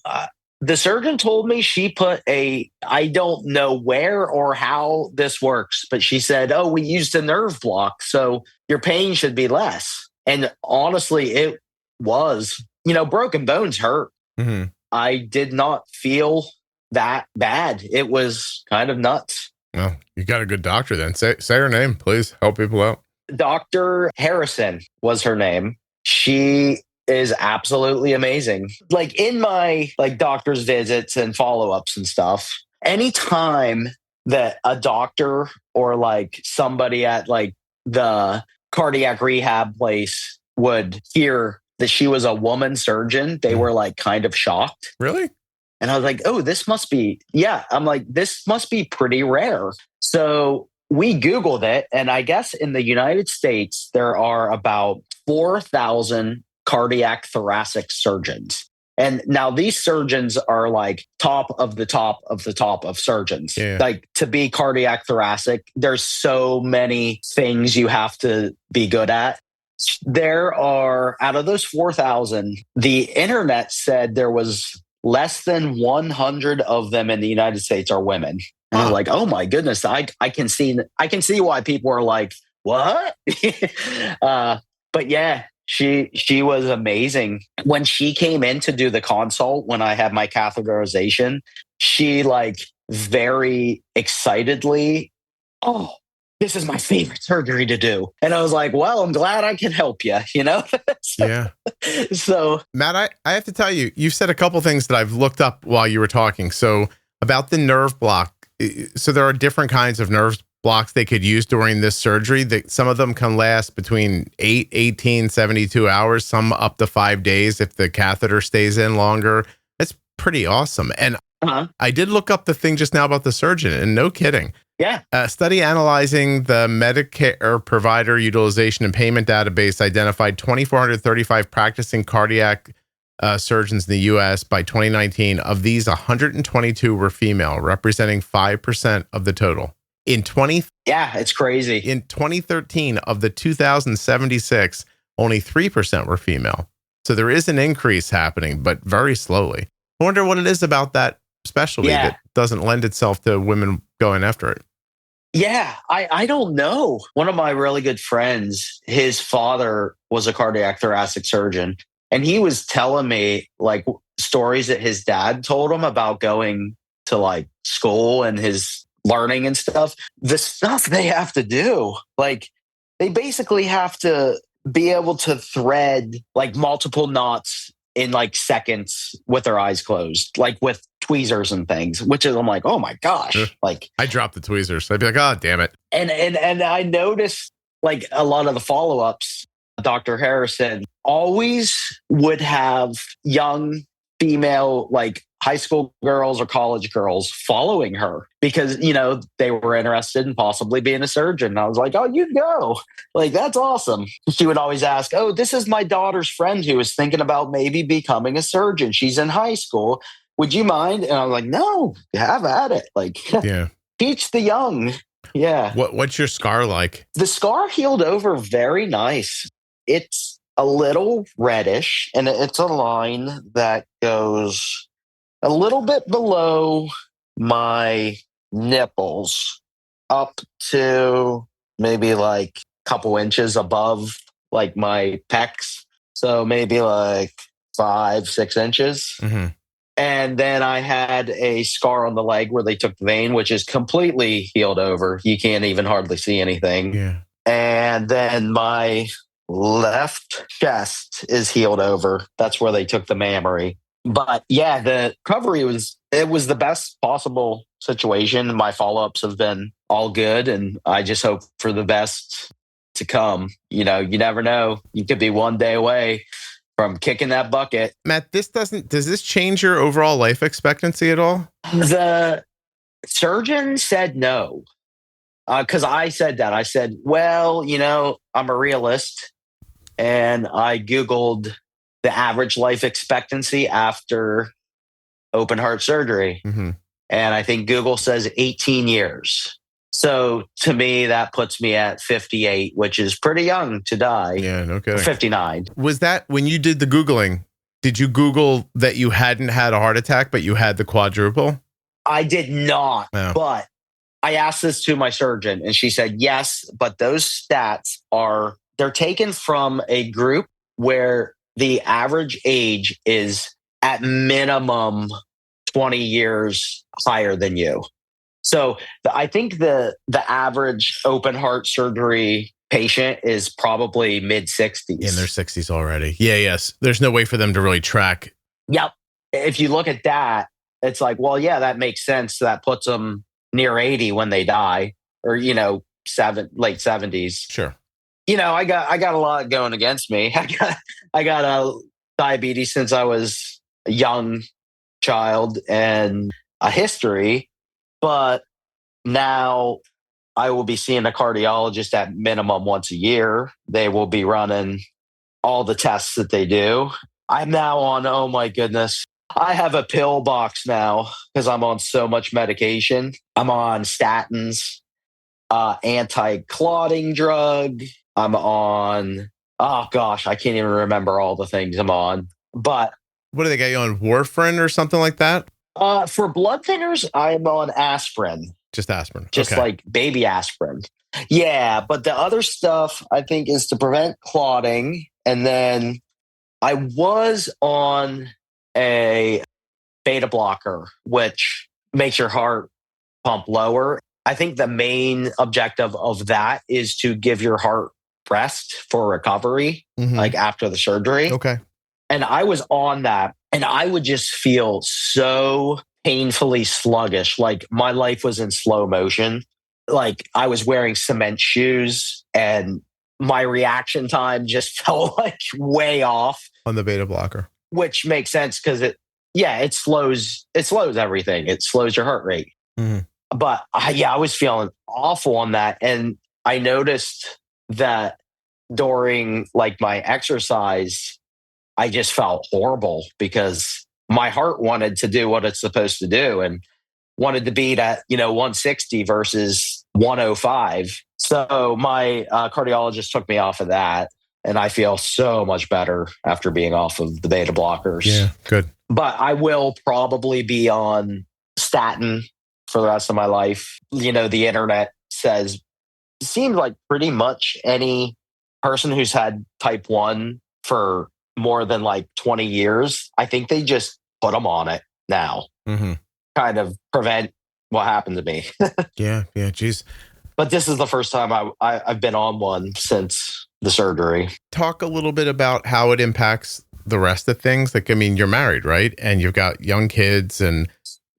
the surgeon told me she put I don't know where or how this works, but she said, oh, we used a nerve block, so your pain should be less. And honestly, it was, broken bones hurt. Mm-hmm. I did not feel that bad. It was kind of nuts. Well, you got a good doctor then. Say her name, please. Help people out. Dr. Harrison was her name. She is absolutely amazing. Like in my doctor's visits and follow-ups and stuff, anytime that a doctor or like somebody at like the cardiac rehab place would hear that she was a woman surgeon, they were like kind of shocked. Really? And I was like, oh, this must be, I'm like, this must be pretty rare. So we Googled it. And I guess in the United States, there are about 4,000 cardiac thoracic surgeons. And now these surgeons are like top of the top of the top of surgeons. Yeah. Like to be cardiac thoracic, there's so many things you have to be good at. There are, out of those 4,000, the internet said there was less than 100 of them in the United States are women. And I was like, oh my goodness, I can see why people are like, what? But yeah, she was amazing. When she came in to do the consult, when I had my catheterization, she like very excitedly, oh, this is my favorite surgery to do. And I was like, well, I'm glad I can help you, you know? Yeah. So Matt, I have to tell you, you've said a couple things that I've looked up while you were talking. So about the nerve block. So there are different kinds of nerve blocks they could use during this surgery. Some of them can last between 8, 18, 72 hours, some up to 5 days if the catheter stays in longer. It's pretty awesome. And I did look up the thing just now about the surgeon, and no kidding. Yeah. A study analyzing the Medicare provider utilization and payment database identified 2,435 practicing cardiac surgeons in the U.S. by 2019. Of these, 122 were female, representing 5% of the total. Yeah, it's crazy. In 2013, of the 2,076, only 3% were female. So there is an increase happening, but very slowly. I wonder what it is about that specialty that doesn't lend itself to women going after it. Yeah, I don't know. One of my really good friends, his father was a cardiac thoracic surgeon, and he was telling me like stories that his dad told him about going to like school and his learning and stuff. The stuff they have to do, like they basically have to be able to thread like multiple knots in like seconds with their eyes closed, like with tweezers and things, which is, I'm like, oh my gosh. Like I dropped the tweezers. I'd be like, oh, damn it. And I noticed like a lot of the follow-ups, Dr. Harrison always would have young female, like high school girls or college girls following her because, you know, they were interested in possibly being a surgeon. And I was like, oh, you go. Like, that's awesome. She would always ask, oh, this is my daughter's friend who is thinking about maybe becoming a surgeon. She's in high school. Would you mind? And I was like, no, have at it. Like, yeah, teach the young. Yeah. What's your scar like? The scar healed over very nice. It's a little reddish, and it's a line that goes a little bit below my nipples up to maybe like a couple inches above like my pecs. So maybe like 5-6 inches. Mm-hmm. And then I had a scar on the leg where they took the vein, which is completely healed over. You can't even hardly see anything. Yeah. And then my left chest is healed over. That's where they took the mammary. But yeah, the recovery was the best possible situation. My follow-ups have been all good, and I just hope for the best to come. You know, you never know. You could be one day away from kicking that bucket. Matt, does this change your overall life expectancy at all? The surgeon said no. Because I said that. I said, well, you know, I'm a realist. And I Googled the average life expectancy after open heart surgery. Mm-hmm. And I think Google says 18 years. So to me, that puts me at 58, which is pretty young to die. Yeah, no kidding. 59. Was that when you did the Googling? Did you Google that you hadn't had a heart attack, but you had the quadruple? I did not. No. But I asked this to my surgeon and she said, yes, but those stats they're taken from a group where the average age is at minimum 20 years higher than you. So I think the average open heart surgery patient is probably mid-60s. In their 60s already. Yeah, yes. There's no way for them to really track. Yep. If you look at that, it's like, well, yeah, that makes sense. That puts them near 80 when they die, or, you know, late 70s. Sure. I got a lot going against me. I got a diabetes since I was a young child and a history, but now I will be seeing a cardiologist at minimum once a year. They will be running all the tests that they do. I'm now on, oh my goodness, I have a pill box now because I'm on so much medication. I'm on statins, anti-clotting drug. I'm on, oh gosh, I can't even remember all the things I'm on. But what do they got you on? Warfarin or something like that? For blood thinners, I'm on aspirin. Just aspirin. Just okay. like baby aspirin. Yeah, but the other stuff I think is to prevent clotting. And then I was on a beta blocker, which makes your heart pump lower. I think the main objective of that is to give your heart rest for recovery, like after the surgery. Okay. And I was on that, and I would just feel so painfully sluggish. Like my life was in slow motion. Like I was wearing cement shoes, and my reaction time just felt like way off on the beta blocker, which makes sense because it slows everything. It slows your heart rate. But I was feeling awful on that. And I noticed that during like my exercise, I just felt horrible because my heart wanted to do what it's supposed to do and wanted to beat at, 160 versus 105. So my cardiologist took me off of that, and I feel so much better after being off of the beta blockers. Yeah, good. But I will probably be on statin for the rest of my life. The internet says, it seems like pretty much any person who's had type 1 for more than like 20 years, I think they just put them on it now, kind of prevent what happened to me. Yeah, geez. But this is the first time I've been on one since the surgery. Talk a little bit about how it impacts the rest of things. Like, I mean, you're married, right? And you've got young kids, and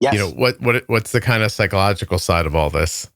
yes. What's the kind of psychological side of all this?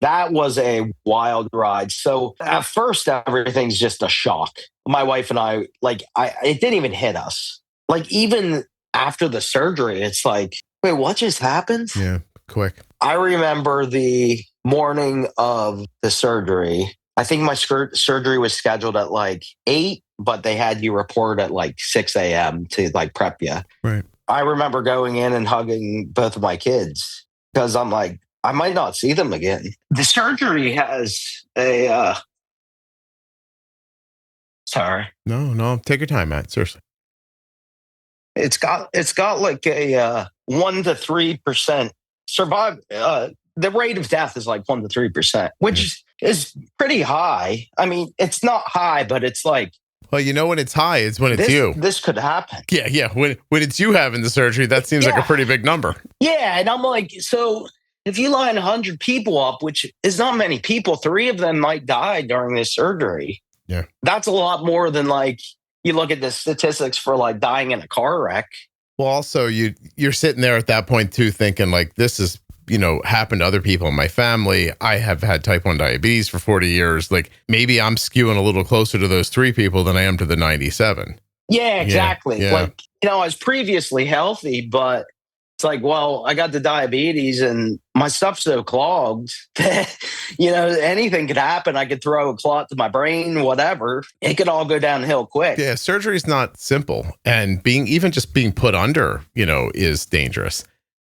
That was a wild ride. So at first, everything's just a shock. My wife and I, it didn't even hit us. Like, even after the surgery, it's like, wait, what just happened? Yeah, quick. I remember the morning of the surgery. I think my surgery was scheduled at like 8, but they had you report at like 6 a.m. to like prep you. Right. I remember going in and hugging both of my kids because I'm like, I might not see them again. The surgery has a... Sorry. No. Take your time, Matt. Seriously. It's got like a 1 to 3% survive. The rate of death is like 1 to 3%, which is pretty high. I mean, it's not high, but it's like... Well, when it's high, it's when it's you. This could happen. Yeah. When it's you having the surgery, that seems like a pretty big number. Yeah, and I'm like, so if you line 100 people up, which is not many people, 3 of them might die during this surgery. Yeah. That's a lot more than like, you look at the statistics for like dying in a car wreck. Well, also you're sitting there at that point too, thinking like, this is, happened to other people in my family. I have had type 1 diabetes for 40 years. Like, maybe I'm skewing a little closer to those 3 people than I am to the 97. Yeah, exactly. Yeah. Like, I was previously healthy, but it's like, well, I got the diabetes and my stuff's so clogged that, anything could happen. I could throw a clot to my brain, whatever. It could all go downhill quick. Yeah, surgery is not simple. And being put under, is dangerous.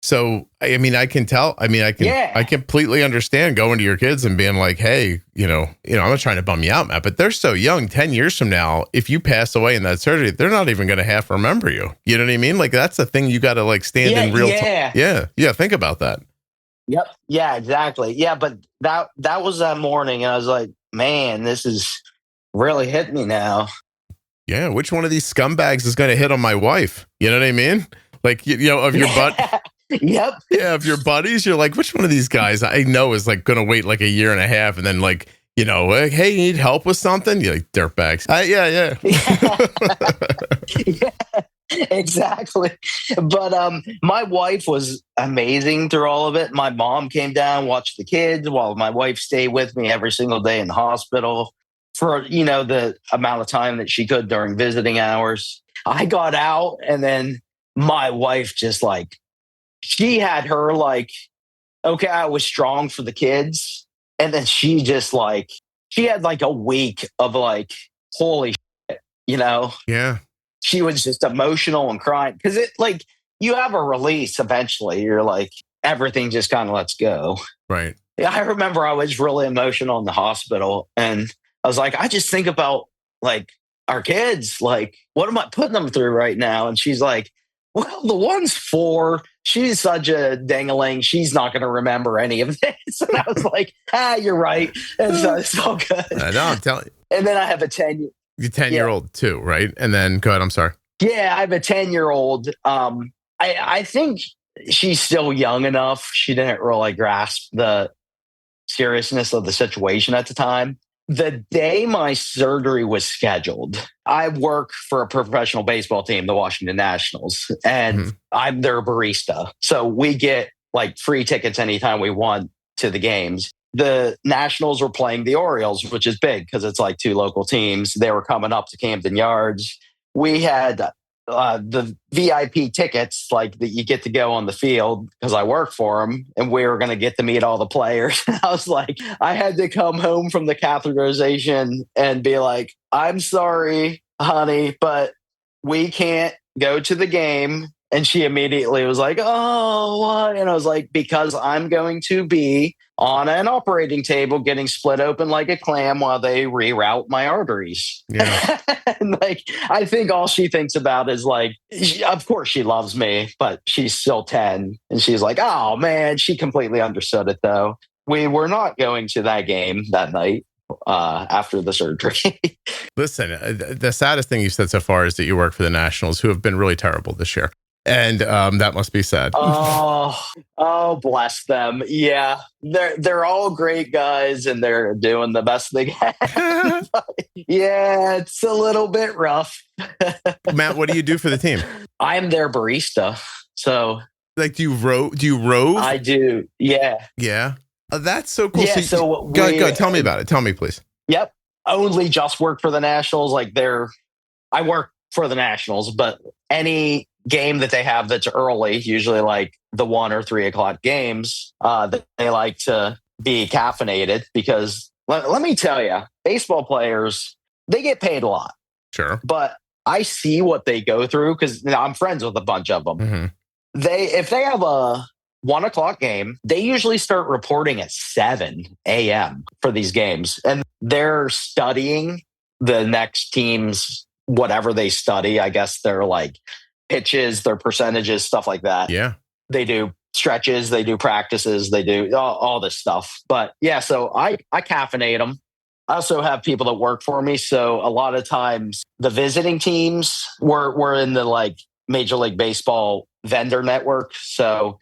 So, I mean, I completely understand going to your kids and being like, hey, I'm not trying to bum you out, Matt, but they're so young. 10 years from now, if you pass away in that surgery, they're not even going to half remember you. You know what I mean? Like, that's the thing you got to like stand in real time. Yeah. Think about that. Yep. Yeah, exactly. Yeah. But that was that morning. And I was like, man, this is really hitting me now. Yeah. Which one of these scumbags is going to hit on my wife? You know what I mean? Like, of your butt. Yep. Yeah, if your buddies, you're like, which one of these guys I know is like going to wait like a year and a half and then like, like, hey, you need help with something? You're like, dirtbags. Yeah. Yeah, exactly. But my wife was amazing through all of it. My mom came down, watched the kids while my wife stayed with me every single day in the hospital. for, the amount of time that she could during visiting hours. I got out, and then my wife just like, she had her like, okay, I was strong for the kids. And then she just like, she had like a week of like, holy shit, Yeah. She was just emotional and crying because it like, you have a release eventually. You're like, everything just kind of lets go. Right. Yeah, I remember I was really emotional in the hospital, and I was like, I just think about like our kids, like, what am I putting them through right now? And she's like, well, the one's 4. She's such a dangling. She's not going to remember any of this. And I was like, you're right. And so it's all good. I know, I'm telling you. And then I have a 10. You're 10-year-old too, right? And then go ahead. I'm sorry. Yeah, I have a 10-year-old. I think she's still young enough. She didn't really grasp the seriousness of the situation at the time. The day my surgery was scheduled, I work for a professional baseball team, the Washington Nationals, and I'm their barista. So we get like free tickets anytime we want to the games. The Nationals were playing the Orioles, which is big because it's like 2 local teams. They were coming up to Camden Yards. We had the VIP tickets, like that you get to go on the field because I work for them, and we were going to get to meet all the players. I was like, I had to come home from the catheterization and be like, I'm sorry, honey, but we can't go to the game. And she immediately was like, oh, what? And I was like, because I'm going to be on an operating table getting split open like a clam while they reroute my arteries. Yeah. And like, I think all she thinks about is like, of course she loves me, but she's still 10. And she's like, oh man, she completely understood it though. We were not going to that game that night after the surgery. Listen, the saddest thing you said so far is that you work for the Nationals, who have been really terrible this year. And that must be sad. Oh, bless them. Yeah, they're all great guys, and they're doing the best they can. Yeah, it's a little bit rough. Matt, what do you do for the team? I'm their barista. So, like, do you rove? I do. Yeah. Yeah. That's so cool. Yeah. Go ahead. Tell me about it. Tell me, please. Yep. Only just work for the Nationals. Like I work for the Nationals, but any game that they have that's early, usually like the 1 or 3 o'clock games, they like to be caffeinated because let me tell you, baseball players, they get paid a lot. Sure. But I see what they go through because I'm friends with a bunch of them. Mm-hmm. If they have a 1 o'clock game, they usually start reporting at 7 a.m. for these games. And they're studying the next team's whatever they study. I guess they're like pitches, their percentages, stuff like that. Yeah. They do stretches, they do practices, they do all this stuff. But yeah, so I caffeinate them. I also have people that work for me. So a lot of times the visiting teams were in the like Major League Baseball vendor network. So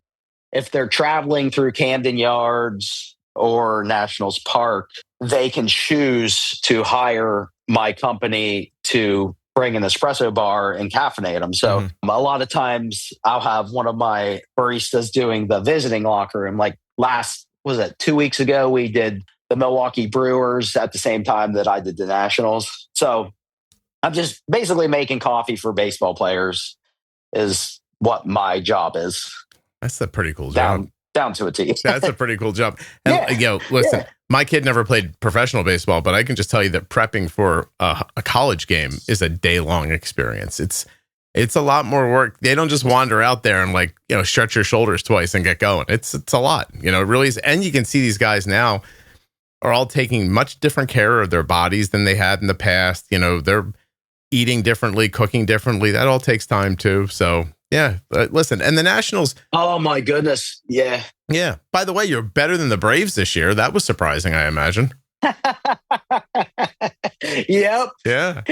if they're traveling through Camden Yards or Nationals Park, they can choose to hire my company to bring an espresso bar and caffeinate them. So a lot of times I'll have one of my baristas doing the visiting locker room. Like 2 weeks ago, we did the Milwaukee Brewers at the same time that I did the Nationals. So I'm just basically making coffee for baseball players is what my job is. That's a pretty cool job. Down to a T. That's a pretty cool job. And listen, my kid never played professional baseball, but I can just tell you that prepping for a college game is a day-long experience. It's a lot more work. They don't just wander out there and like, stretch your shoulders twice and get going. It's a lot, it really is. And you can see these guys now are all taking much different care of their bodies than they had in the past. They're eating differently, cooking differently. That all takes time too. So yeah, listen, and the Nationals. Oh my goodness. Yeah. Yeah. By the way, you're better than the Braves this year. That was surprising, I imagine. Yep. Yeah.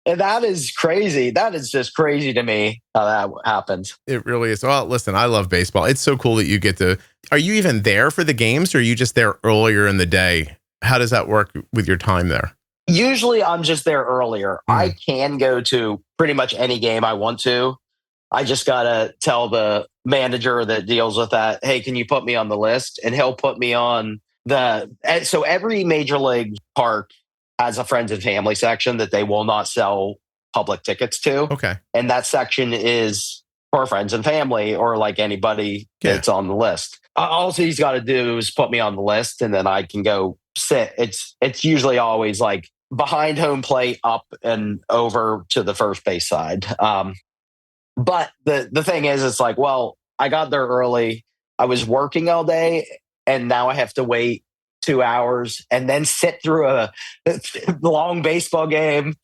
And that is crazy. That is just crazy to me how that happened. It really is. Well, listen, I love baseball. It's so cool that you get to. Are you even there for the games, or are you just there earlier in the day? How does that work with your time there? Usually I'm just there earlier. I can go to pretty much any game I want to. I just got to tell the manager that deals with that, hey, can you put me on the list? And he'll put me on so every major league park has a friends and family section that they will not sell public tickets to. Okay. And that section is for friends and family or like anybody that's on the list. All he's got to do is put me on the list and then I can go sit. It's usually always like behind home plate up and over to the first base side. But the thing is, it's like, well, I got there early. I was working all day and now I have to wait 2 hours and then sit through a long baseball game.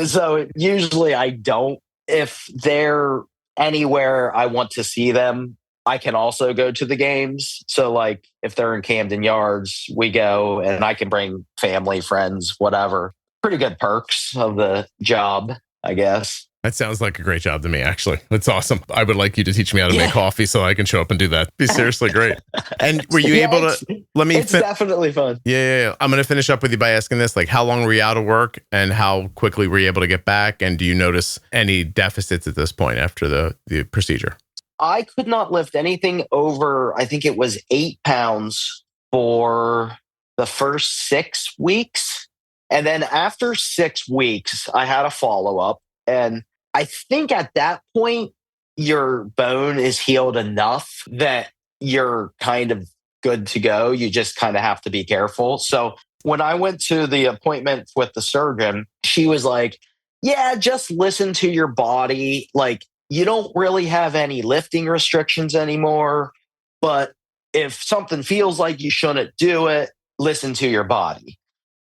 So usually I don't. If they're anywhere I want to see them, I can also go to the games. So like if they're in Camden Yards, we go and I can bring family, friends, whatever. Pretty good perks of the job, I guess. That sounds like a great job to me, actually. That's awesome. I would like you to teach me how to make coffee so I can show up and do that. It'd be seriously great. And were you able to It's definitely fun. Yeah. I'm going to finish up with you by asking this, like how long were you out of work and how quickly were you able to get back? And do you notice any deficits at this point after the procedure? I could not lift anything over, I think it was 8 pounds for the first 6 weeks. And then after 6 weeks, I had a follow-up. And I think at that point, your bone is healed enough that you're kind of good to go. You just kind of have to be careful. So when I went to the appointment with the surgeon, she was like, yeah, just listen to your body. Like, you don't really have any lifting restrictions anymore. But if something feels like you shouldn't do it, listen to your body.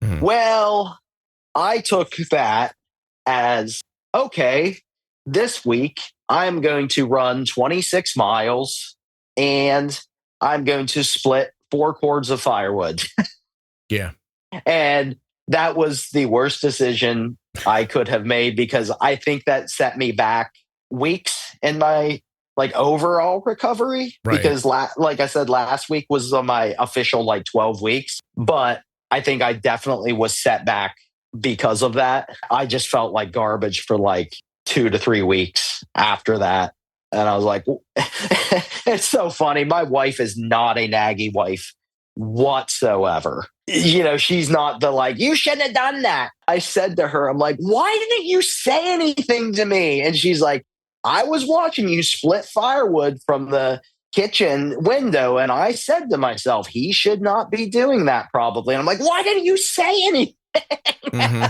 Mm-hmm. Well, I took that as, okay, this week I'm going to run 26 miles and I'm going to split 4 cords of firewood. Yeah. And that was the worst decision I could have made because I think that set me back weeks in my like overall recovery. Right. Because like I said, last week was my official like 12 weeks, but I think I definitely was set back because of that. I just felt like garbage for like 2 to 3 weeks after that. And I was like, it's so funny. My wife is not a naggy wife whatsoever. You know, she's not the like, you shouldn't have done that. I said to her, I'm like, why didn't you say anything to me? And she's like, I was watching you split firewood from the kitchen window. And I said to myself, he should not be doing that probably. And I'm like, why didn't you say anything? Mm-hmm.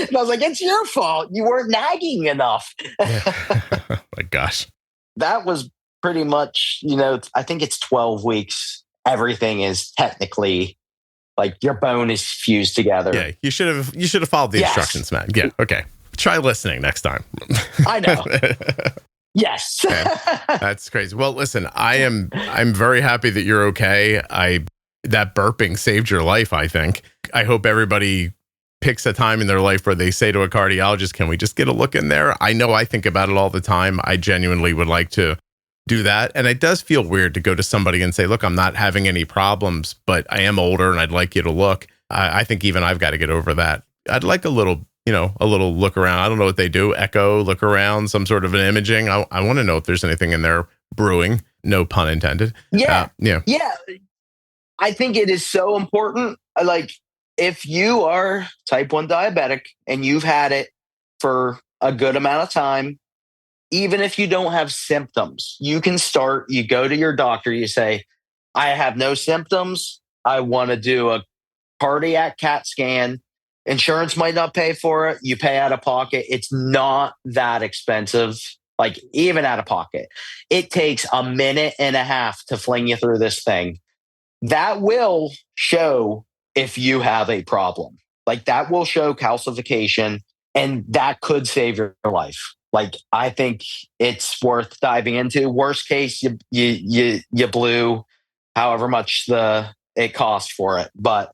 And I was like, it's your fault. You weren't nagging enough. My gosh. That was pretty much, you know, I think it's 12 weeks. Everything is technically like your bone is fused together. Yeah, you should have followed the instructions, man. Yeah, okay. Try listening next time. I know. Yes. That's crazy. Well, listen, I'm very happy that you're okay. That burping saved your life, I think. I hope everybody picks a time in their life where they say to a cardiologist, can we just get a look in there? I know I think about it all the time. I genuinely would like to do that. And it does feel weird to go to somebody and say, look, I'm not having any problems, but I am older and I'd like you to look. I think even I've got to get over that. I'd like a little look around. I don't know what they do. Echo, look around, some sort of an imaging. I want to know if there's anything in there brewing. No pun intended. Yeah. I think it is so important. Like, if you are type 1 diabetic and you've had it for a good amount of time, even if you don't have symptoms, you go to your doctor, you say, I have no symptoms. I want to do a cardiac CAT scan. Insurance might not pay for it. You pay out of pocket. It's not that expensive, like even out of pocket. It takes a minute and a half to fling you through this thing. That will show if you have a problem. Like that will show calcification and that could save your life. Like, I think it's worth diving into. Worst case, you blew however much it cost for it. But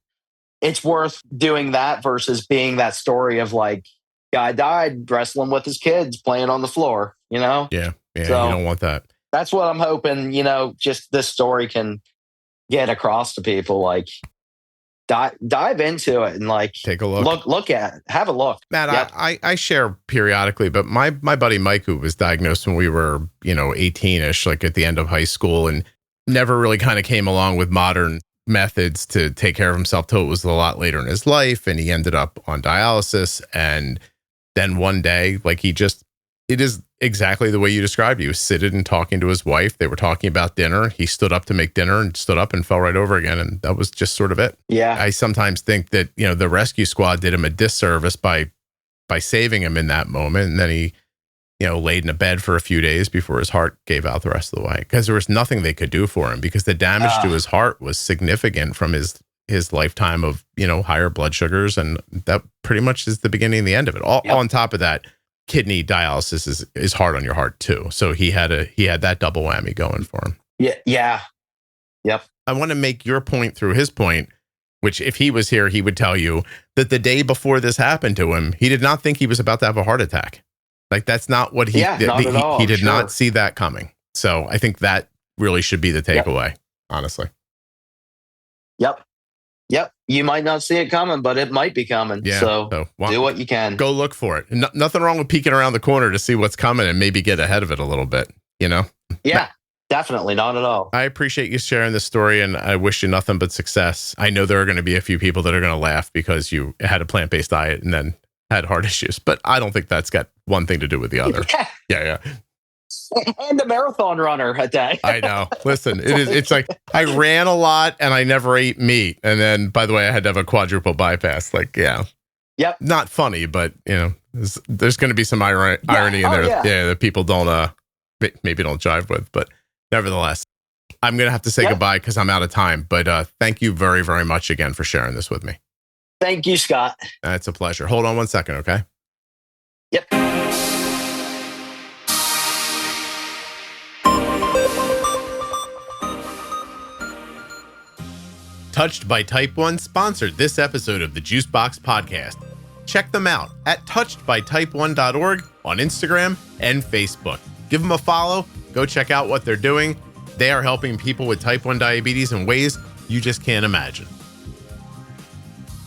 it's worth doing that versus being that story of like, guy died wrestling with his kids, playing on the floor, you know? Yeah, so you don't want that. That's what I'm hoping, just this story can get across to people. Like, dive into it and like take a look at it. Have a look. Matt, yep. I share periodically, but my buddy Mike, who was diagnosed when we were 18ish, like at the end of high school, and never really kind of came along with modern methods to take care of himself till it was a lot later in his life. And he ended up on dialysis. And then one day, like it is exactly the way you described. He was sitting and talking to his wife. They were talking about dinner. He stood up to make dinner and stood up and fell right over again. And that was just sort of it. Yeah. I sometimes think that, the rescue squad did him a disservice by saving him in that moment. And then he, laid in a bed for a few days before his heart gave out the rest of the way, because there was nothing they could do for him because the damage to his heart was significant from his lifetime of, higher blood sugars. And that pretty much is the beginning and the end of it. All on top of that, kidney dialysis is hard on your heart too. So he had that double whammy going for him. Yeah. Yep. I want to make your point through his point, which if he was here, he would tell you that the day before this happened to him, he did not think he was about to have a heart attack. Like that's not what he did not see that coming. So I think that really should be the takeaway, honestly. Yep. You might not see it coming, but it might be coming. Yeah. So do what you can. Go look for it. Nothing wrong with peeking around the corner to see what's coming and maybe get ahead of it a little bit, Yeah, definitely. Not at all. I appreciate you sharing this story and I wish you nothing but success. I know there are going to be a few people that are going to laugh because you had a plant-based diet and then had heart issues, but I don't think that's got one thing to do with the other. Yeah. And a marathon runner at that. I know. Listen, it's like I ran a lot and I never ate meat. And then, by the way, I had to have a quadruple bypass. Like, yeah. Yep. Not funny, but, there's going to be some irony in there. Yeah, that people don't, maybe don't jive with. But nevertheless, I'm going to have to say goodbye because I'm out of time. But thank you very, very much again for sharing this with me. Thank you, Scott. It's a pleasure. Hold on one second, okay? Yep. Touched by Type 1 sponsored this episode of the Juicebox Podcast. Check them out at touchedbytype1.org on Instagram and Facebook. Give them a follow. Go check out what they're doing. They are helping people with type 1 diabetes in ways you just can't imagine.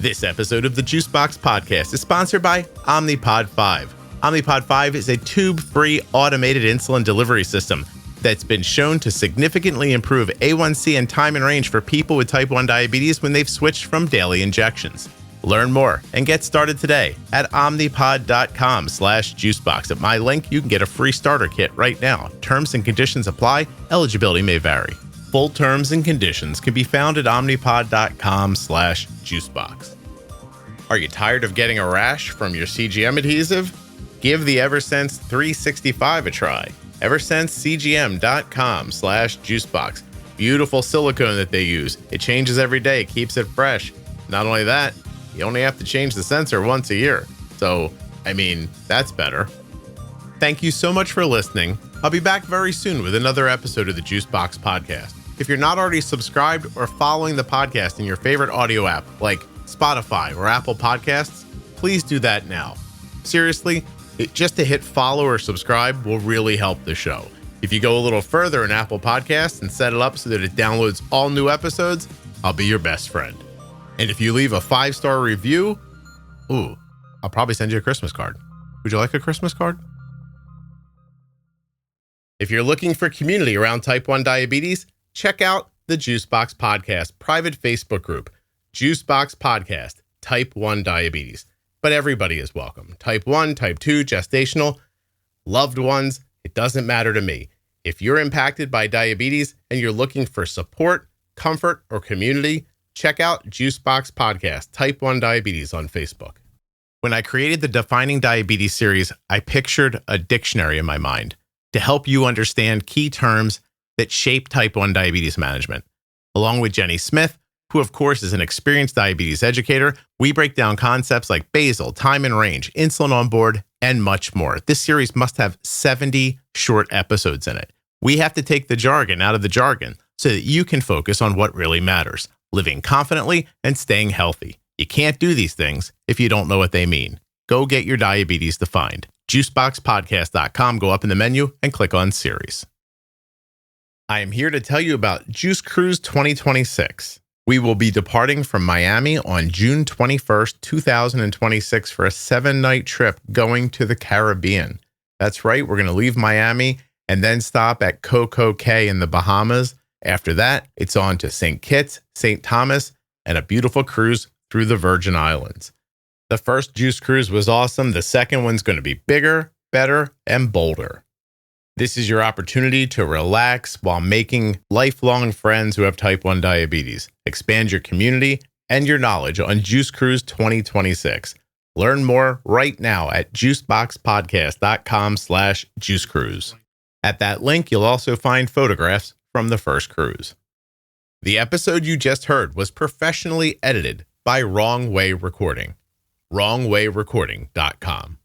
This episode of the Juicebox Podcast is sponsored by Omnipod 5. Omnipod 5 is a tube-free automated insulin delivery system that's been shown to significantly improve A1C and time in range for people with type 1 diabetes when they've switched from daily injections. Learn more and get started today at omnipod.com/juicebox. At my link, you can get a free starter kit right now. Terms and conditions apply. Eligibility may vary. Full terms and conditions can be found at omnipod.com/juicebox. Are you tired of getting a rash from your CGM adhesive? Give the Eversense 365 a try. Eversensecgm.com/juicebox. Beautiful silicone that they use. It changes every day, keeps it fresh. Not only that, you only have to change the sensor once a year. So, that's better. Thank you so much for listening. I'll be back very soon with another episode of the Juicebox Podcast. If you're not already subscribed or following the podcast in your favorite audio app like Spotify or Apple Podcasts, please do that now. Seriously, just to hit follow or subscribe will really help the show. If you go a little further in Apple Podcasts and set it up so that it downloads all new episodes, I'll be your best friend. And if you leave a 5-star review, I'll probably send you a Christmas card. Would you like a Christmas card? If you're looking for community around type 1 diabetes, check out the Juicebox Podcast private Facebook group, Juicebox Podcast, Type 1 Diabetes. But everybody is welcome. Type 1, Type 2, gestational, loved ones, it doesn't matter to me. If you're impacted by diabetes and you're looking for support, comfort, or community, check out Juicebox Podcast, Type 1 Diabetes on Facebook. When I created the Defining Diabetes series, I pictured a dictionary in my mind to help you understand key terms that shape type 1 diabetes management. Along with Jenny Smith, who of course is an experienced diabetes educator, we break down concepts like basal, time in range, insulin on board, and much more. This series must have 70 short episodes in it. We have to take the jargon out of the jargon so that you can focus on what really matters, living confidently and staying healthy. You can't do these things if you don't know what they mean. Go get your diabetes defined. Juiceboxpodcast.com, go up in the menu and click on series. I am here to tell you about Juice Cruise 2026. We will be departing from Miami on June 21st, 2026 for a 7-night trip going to the Caribbean. That's right, we're going to leave Miami and then stop at Coco Cay in the Bahamas After that, it's on to St. Kitts, St. Thomas, and a beautiful cruise through the Virgin Islands. The first Juice Cruise was awesome. The second one's going to be bigger, better, and bolder. This is your opportunity to relax while making lifelong friends who have type 1 diabetes. Expand your community and your knowledge on Juice Cruise 2026. Learn more right now at juiceboxpodcast.com/juicecruise. At that link, you'll also find photographs from the first cruise. The episode you just heard was professionally edited by Wrong Way Recording. WrongWayRecording.com.